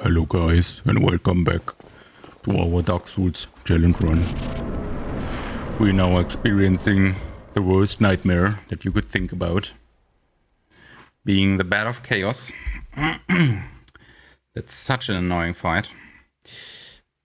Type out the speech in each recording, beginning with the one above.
Hello guys and welcome back to our Dark Souls challenge run. We're now experiencing the worst nightmare that you could think about. Being the Bat of Chaos. That's such an annoying fight.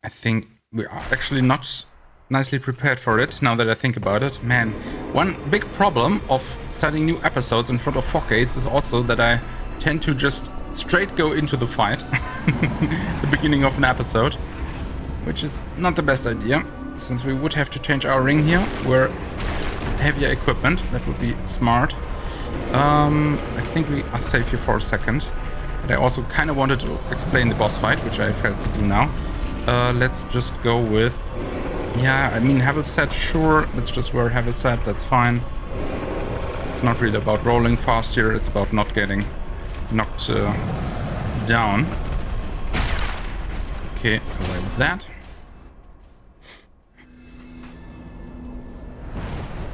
I think we are actually not nicely prepared for it now that I think about it. Man, one big problem of starting new episodes in front of fog gates is also that I tend to just straight go into the fight. The beginning of an episode, which is not the best idea, since we would have to change our ring here. We're heavier equipment, that would be smart. I think we are safe here for a second, but I also kind of wanted to explain the boss fight, which I failed to do now. Let's just go with, yeah, I mean, Havel set, sure, let's just wear Havel set, that's fine. It's not really about rolling fast here, it's about not getting knocked down. Okay, away with that.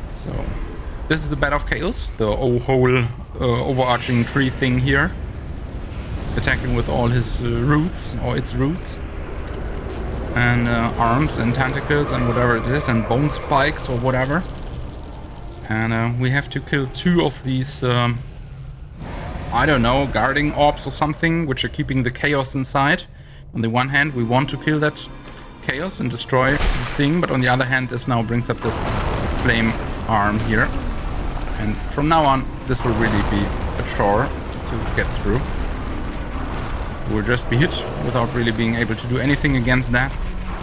So, this is the Bat of Chaos, the whole overarching tree thing here. Attacking with all his roots, or its roots. And arms and tentacles and whatever it is, and bone spikes or whatever. And we have to kill two of these, I don't know, guarding orbs or something, which are keeping the chaos inside. On the one hand, we want to kill that chaos and destroy the thing, but on the other hand, this now brings up this flame arm here. And from now on, this will really be a chore to get through. We'll just be hit without really being able to do anything against that.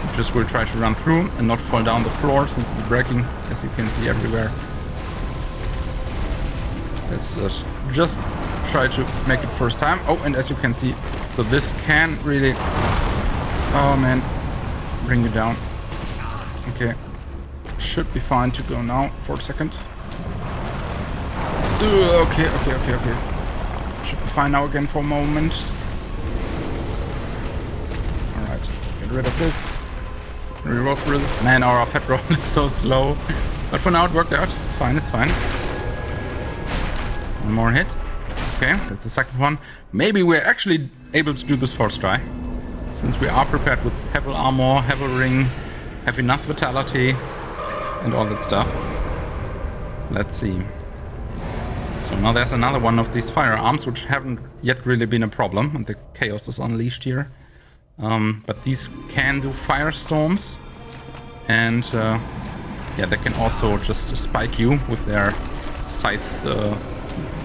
We just will try to run through and not fall down the floor, since it's breaking, as you can see everywhere. Let's just try to make it first time. Oh, and as you can see, so this can really, oh man, bring you down. Okay, should be fine to go now for a second. Okay. Should be fine now again for a moment. Alright, get rid of this. Reroll through this. Man, our fat roll is so slow. But for now it worked out. It's fine, it's fine. One more hit. Okay, that's the second one. Maybe we're actually able to do this first try, since we are prepared with heavy armor, heavy ring, have enough vitality, and all that stuff. Let's see. So now there's another one of these firearms, which haven't yet really been a problem, and the chaos is unleashed here. But these can do firestorms, and yeah, they can also just spike you with their scythe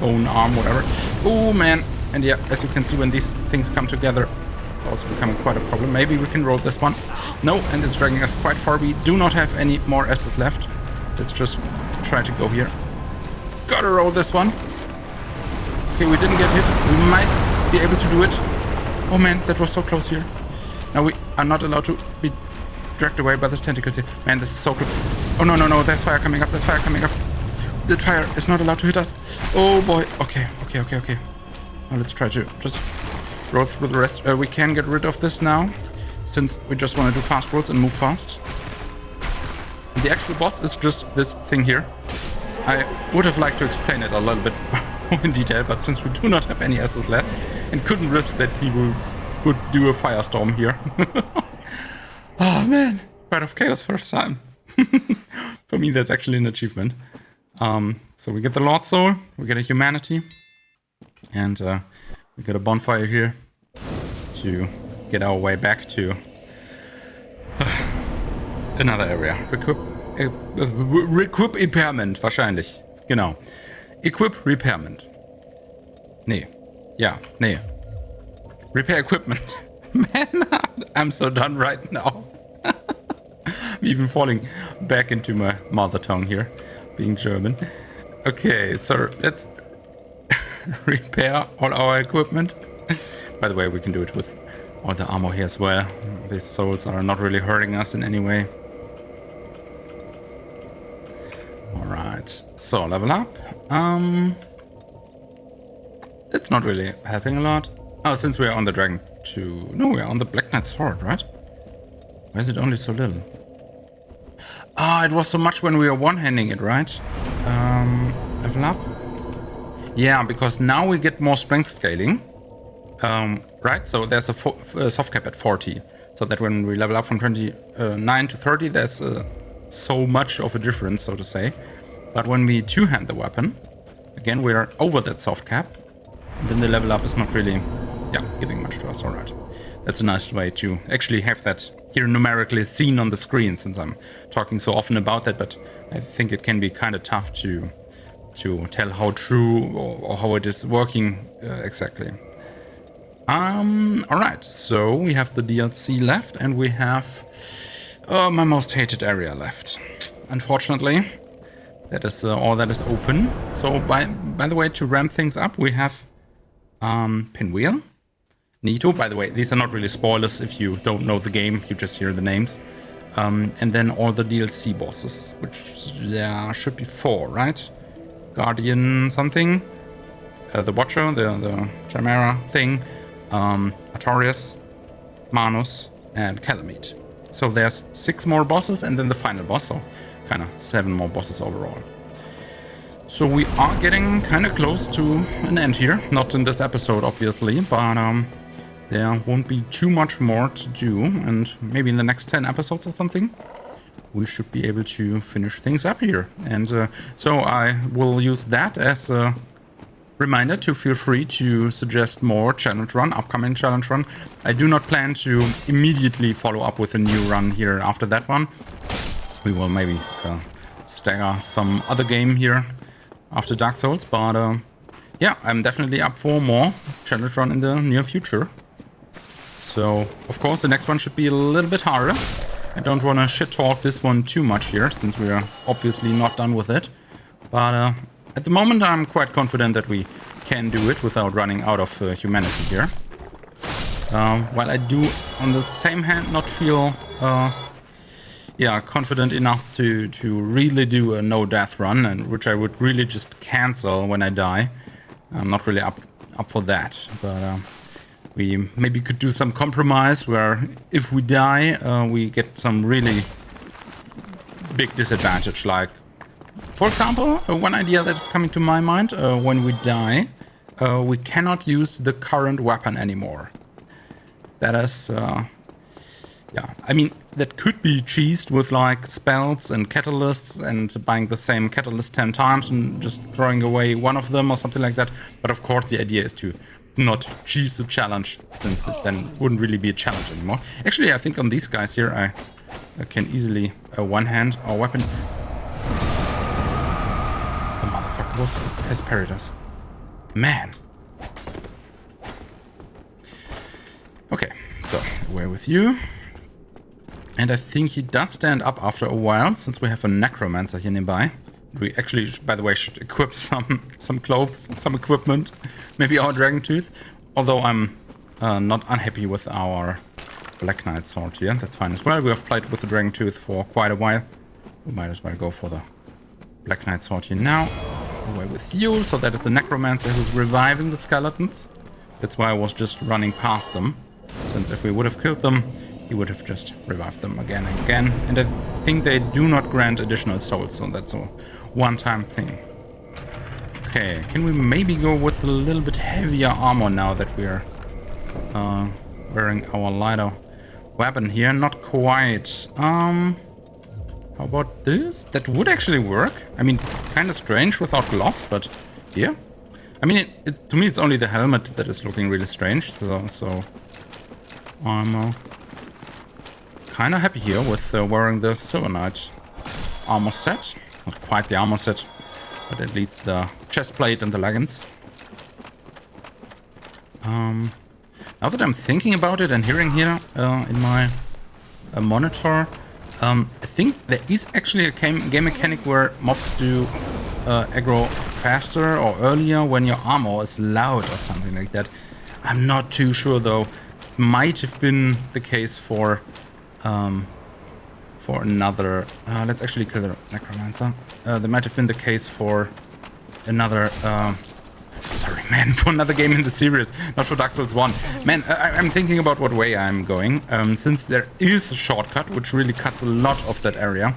bone arm, whatever. Oh man, and yeah, as you can see, when these things come together, it's also becoming quite a problem. Maybe we can roll this one. No, and it's dragging us quite far. We do not have any more S's left. Let's just try to go here. Gotta roll this one. Okay, we didn't get hit. We might be able to do it. Oh man, that was so close here. Now we are not allowed to be dragged away by those tentacles here. Man, this is so close. Oh no, there's fire coming up, there's fire coming up. That fire is not allowed to hit us. Oh boy. Okay. Now let's try to just roll through the rest. We can get rid of this now, since we just want to do fast rolls and move fast. And the actual boss is just this thing here. I would have liked to explain it a little bit more in detail, but since we do not have any S's left and couldn't risk that he would do a firestorm here. Oh man, Bat of Chaos first time. For me, that's actually an achievement. So we get the Lord Soul, we get a Humanity, and we get a bonfire here to get our way back to another area. Equip Repairment, wahrscheinlich. Genau. Equip Repairment. Nee. Repair Equipment. Man, I'm so done right now. I'm even falling back into my mother tongue here, being German. Okay, so let's repair all our equipment. By the way, we can do it with all the armor here as well. These souls are not really hurting us in any way. Alright, so level up. It's not really helping a lot. Oh, since we're on the Dragon 2. No, we're on the Black Knight Sword, right? Why is it only so little? Ah, it was so much when we were one-handing it, right? Level up? Yeah, because now we get more strength scaling. right? So there's a soft cap at 40. So that when we level up from 29 to 30, there's so much of a difference, so to say. But when we two-hand the weapon, again, we're over that soft cap. And then the level up is not really, giving much to us. All right. That's a nice way to actually have that here numerically seen on the screen, since I'm talking so often about that. But I think it can be kind of tough to tell how true or how it is working exactly. All right, so we have the DLC left, and we have my most hated area left. Unfortunately, that is all that is open. So by the way, to ramp things up, we have Pinwheel, Nito. By the way, these are not really spoilers if you don't know the game; you just hear the names. And then all the DLC bosses, which there should be 4, right? Guardian something, the Watcher, the Chimera thing. Artorias, Manus, and Calamite. So there's 6 more bosses and then the final boss, so kind of 7 more bosses overall. So we are getting kind of close to an end here. Not in this episode, obviously, but there won't be too much more to do, and maybe in the next 10 episodes or something, we should be able to finish things up here. And so I will use that as a reminder to feel free to suggest more challenge run, upcoming challenge run. I do not plan to immediately follow up with a new run here after that one. We will maybe stagger some other game here after Dark Souls, but yeah, I'm definitely up for more challenge run in the near future. So, of course, the next one should be a little bit harder. I don't want to shit talk this one too much here, since we are obviously not done with it. But at the moment, I'm quite confident that we can do it without running out of humanity here. While I do, on the same hand, not feel confident enough to really do a no-death run, and which I would really just cancel when I die. I'm not really up for that, but we maybe could do some compromise where if we die, we get some really big disadvantage, like, for example, one idea that's coming to my mind, when we die, we cannot use the current weapon anymore. That is, I mean, that could be cheesed with like spells and catalysts and buying the same catalyst 10 times and just throwing away one of them or something like that. But of course, the idea is to not cheese the challenge, since it then wouldn't really be a challenge anymore. Actually, I think on these guys here, I can easily one-hand our weapon. Has parried us. Man. Okay, so away with you. And I think he does stand up after a while, since we have a necromancer here nearby. We actually, by the way, should equip some clothes, some equipment. Maybe our dragon tooth. Although I'm not unhappy with our Black Knight sword here. That's fine as well. We have played with the dragon tooth for quite a while. We might as well go for the Black Knight sword here now. Away with you. So that is the necromancer who's reviving the skeletons. That's why I was just running past them, since if we would have killed them, he would have just revived them again and again. And I think they do not grant additional souls, so that's a one-time thing. Okay, can we maybe go with a little bit heavier armor now that we're wearing our lighter weapon here? Not quite. How about this? That would actually work. I mean, it's kind of strange without gloves, but yeah. I mean, to me, it's only the helmet that is looking really strange. So I'm kind of happy here with wearing the Silver Knight armor set. Not quite the armor set, but at least the chest plate and the leggings. Now that I'm thinking about it and hearing here in my monitor, I think there is actually a game mechanic where mobs do aggro faster or earlier when your armor is loud or something like that. I'm not too sure though. It might have been the case for another. Let's actually kill the necromancer. That might have been the case for another. Sorry, man, for another game in the series, not for Dark Souls 1. Man, I'm thinking about what way I'm going, since there is a shortcut which really cuts a lot of that area,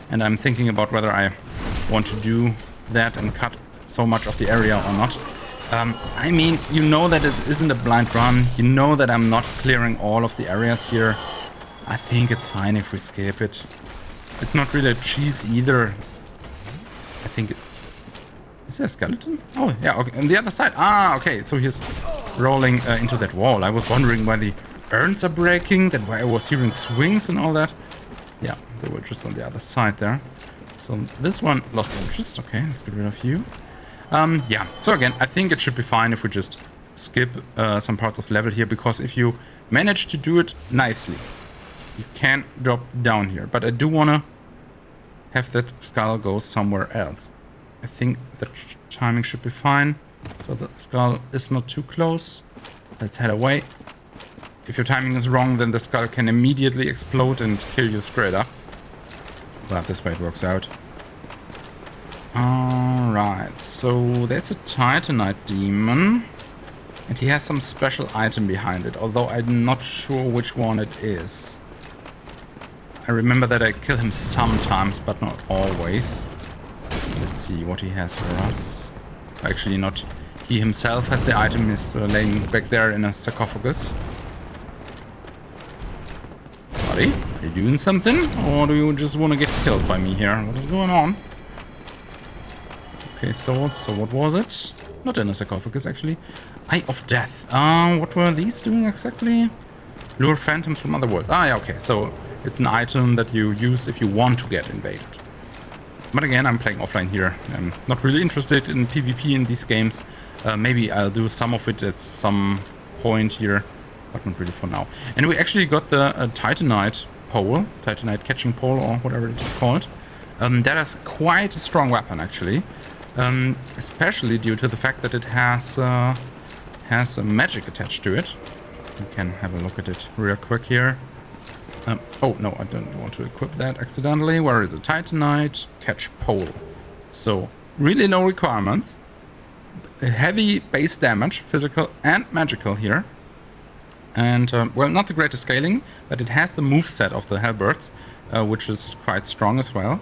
and I'm thinking about whether I want to do that and cut so much of the area or not. I mean, you know that it isn't a blind run. You know that I'm not clearing all of the areas here. I think it's fine if we skip it. It's not really a cheese either. I think... Is there a skeleton? Oh, yeah, okay. On the other side. Ah, okay. So he's rolling into that wall. I was wondering why the urns are breaking. That why I was hearing swings and all that. Yeah, they were just on the other side there. So this one lost interest. Okay, let's get rid of you. Yeah, so again, I think it should be fine if we just skip some parts of level here, because if you manage to do it nicely, you can drop down here. But I do want to have that skull go somewhere else. I think the timing should be fine. So the skull is not too close. Let's head away. If your timing is wrong, then the skull can immediately explode and kill you straight up. But this way it works out. Alright, so there's a Titanite demon. And he has some special item behind it, although I'm not sure which one it is. I remember that I kill him sometimes, but not always. Let's see what he has for us. Actually, not he himself has the item. He's laying back there in a sarcophagus. Buddy, are you doing something? Or do you just want to get killed by me here? What is going on? Okay, so what was it? Not in a sarcophagus, actually. Eye of Death. What were these doing exactly? Lure phantoms from other worlds. Ah, yeah, okay. So it's an item that you use if you want to get invaded. But again, I'm playing offline here. I'm not really interested in PvP in these games. Maybe I'll do some of it at some point here, but not really for now. And we actually got the Titanite pole, Titanite catching pole, or whatever it is called. That is quite a strong weapon, actually. Especially due to the fact that it has a magic attached to it. We can have a look at it real quick here. Oh, no, I don't want to equip that accidentally. Where is it? Titanite, catch pole. So, really no requirements. A heavy base damage, physical and magical here. And, well, not the greatest scaling, but it has the moveset of the Hellbirds, which is quite strong as well.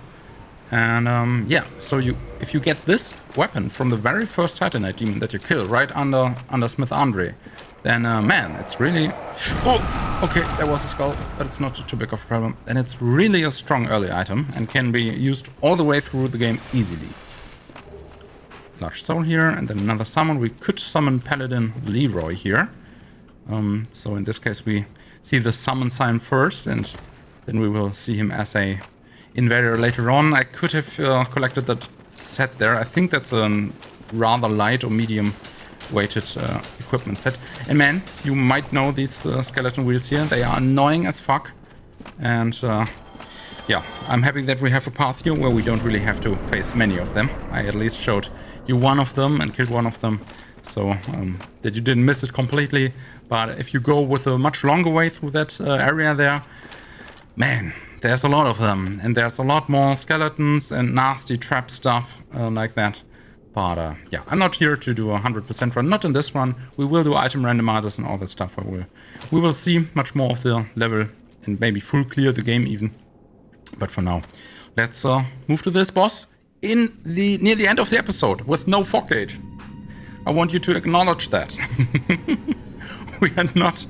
And, yeah, so if you get this weapon from the very first Titanite demon that you kill right under Smith Andre, then, man, it's really... Oh, okay, there was a skull, but it's not too big of a problem. And it's really a strong early item and can be used all the way through the game easily. Large soul here, and then another summon. We could summon Paladin Leroy here. So in this case, we see the summon sign first, and then we will see him as a invader later on. I could have collected that set there. I think that's a rather light or medium weighted equipment set. And man, you might know these skeleton wheels here. They are annoying as fuck. And yeah, I'm happy that we have a path here where we don't really have to face many of them. I at least showed you one of them and killed one of them, so that you didn't miss it completely. But if you go with a much longer way through that area there, man, there's a lot of them. And there's a lot more skeletons and nasty trap stuff like that. But yeah, I'm not here to do a 100% run. Not in this run. We will do item randomizers and all that stuff. Where we will see much more of the level and maybe full clear the game even. But for now, let's move to this boss near the end of the episode with no fog gate. I want you to acknowledge that. We are not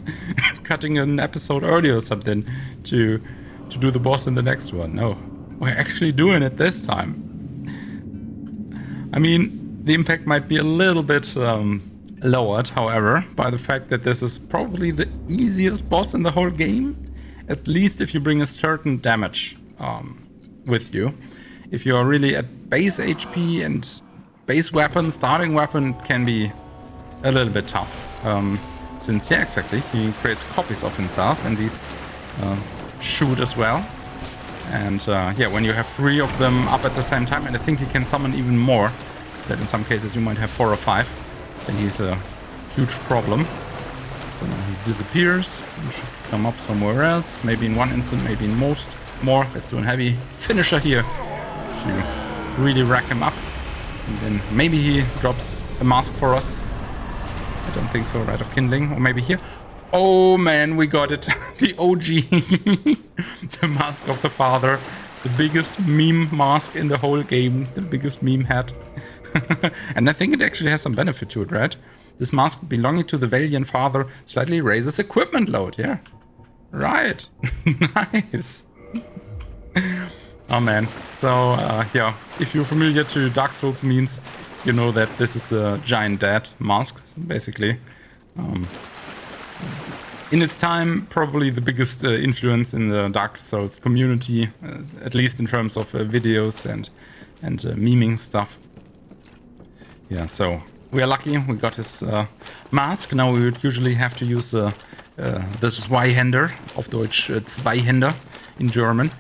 cutting an episode early or something to do the boss in the next one. No, we're actually doing it this time. I mean, the impact might be a little bit lowered, however, by the fact that this is probably the easiest boss in the whole game. At least if you bring a certain damage with you. If you are really at base HP and base weapon, starting weapon, it can be a little bit tough. Since, yeah, exactly, he creates copies of himself, and these shoot as well. And yeah, when you have 3 of them up at the same time, and I think he can summon even more, so that in some cases you might have 4 or 5, then he's a huge problem. So now he disappears. He should come up somewhere else, maybe in one instant, maybe in most more. Let's do a heavy finisher here to really rack him up. And then maybe he drops a mask for us. I don't think so, Rite of Kindling, or maybe here. Oh man, we got it. The OG. The Mask of the Father. The biggest meme mask in the whole game. The biggest meme hat. And I think it actually has some benefit to it, right? This mask belonging to the valiant father slightly raises equipment load, yeah. Right. Nice. Oh man. So, yeah, if you're familiar to Dark Souls memes, you know that this is a giant dad mask, basically. In its time, probably the biggest influence in the Dark Souls community, at least in terms of videos and memeing stuff. Yeah, so we are lucky we got his mask. Now we would usually have to use the Zweihänder, auf Deutsch Zweihänder in German,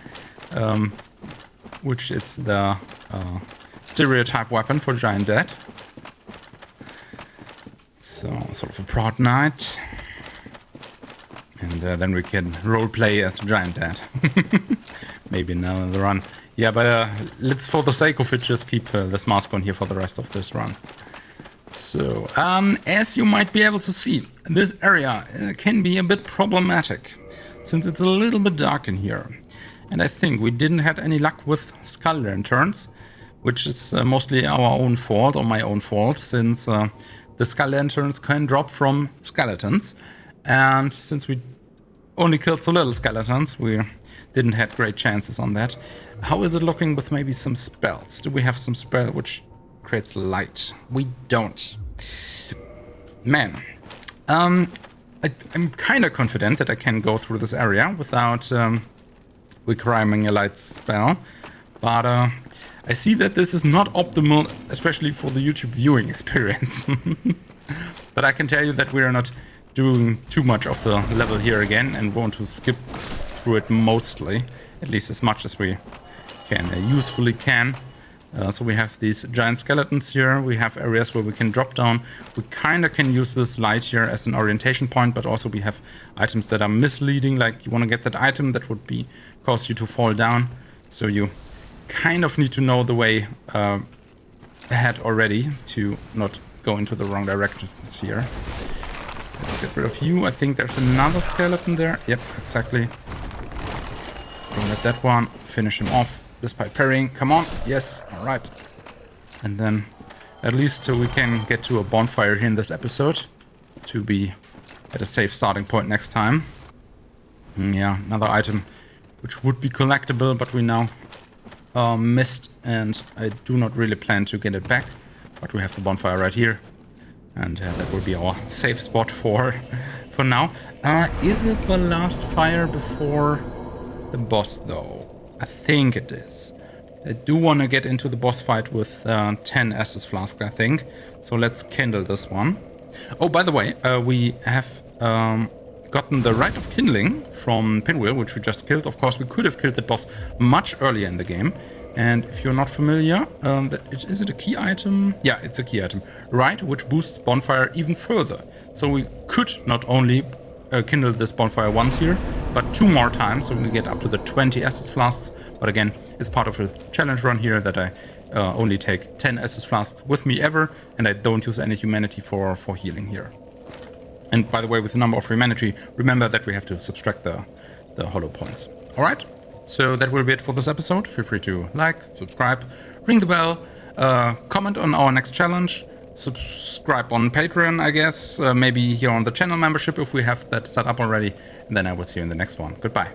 which is the stereotype weapon for Giant Dad. So, sort of a proud knight. And then we can roleplay as Giant Dad. Maybe another run. Yeah, but let's, for the sake of it, just keep this mask on here for the rest of this run. So, as you might be able to see, this area can be a bit problematic, since it's a little bit dark in here. And I think we didn't have any luck with skull lanterns, which is mostly our own fault, or my own fault, since the skull lanterns can drop from skeletons. And since we only killed so little skeletons, we didn't have great chances on that. How is it looking with maybe some spells? Do we have some spell which creates light? We don't. Man. I'm kind of confident that I can go through this area without requiring a light spell. But I see that this is not optimal, especially for the YouTube viewing experience. But I can tell you that we are not doing too much of the level here again and want to skip through it mostly, at least as much as we can usefully can. So we have these giant skeletons here, we have areas where we can drop down. We kind of can use this light here as an orientation point, but also we have items that are misleading, like you want to get that item that would be cause you to fall down. So you kind of need to know the way ahead already to not go into the wrong directions here. Let's get rid of you. I think there's another skeleton there. Yep, exactly. Don't let that one. Finish him off. Just by parrying. Come on. Yes. All right. And then at least we can get to a bonfire here in this episode to be at a safe starting point next time. Yeah, another item which would be collectible, but we now missed, and I do not really plan to get it back. But we have the bonfire right here. And that will be our safe spot for now. Is it the last fire before the boss, though? I think it is. I do want to get into the boss fight with 10 Estus flasks, I think. So let's kindle this one. Oh, by the way, we have gotten the right of kindling from Pinwheel, which we just killed. Of course, we could have killed the boss much earlier in the game. And if you're not familiar, is it a key item? Yeah, it's a key item. Right, which boosts bonfire even further. So we could not only kindle this bonfire once here, but 2 more times, so we get up to the 20 Estus flasks. But again, it's part of a challenge run here that I only take 10 Estus flasks with me ever, and I don't use any humanity for healing here. And by the way, with the number of humanity, remember that we have to subtract the hollow points. All right? So that will be it for this episode. Feel free to like, subscribe, ring the bell, comment on our next challenge, subscribe on Patreon, I guess, maybe here on the channel membership if we have that set up already. And then I will see you in the next one. Goodbye.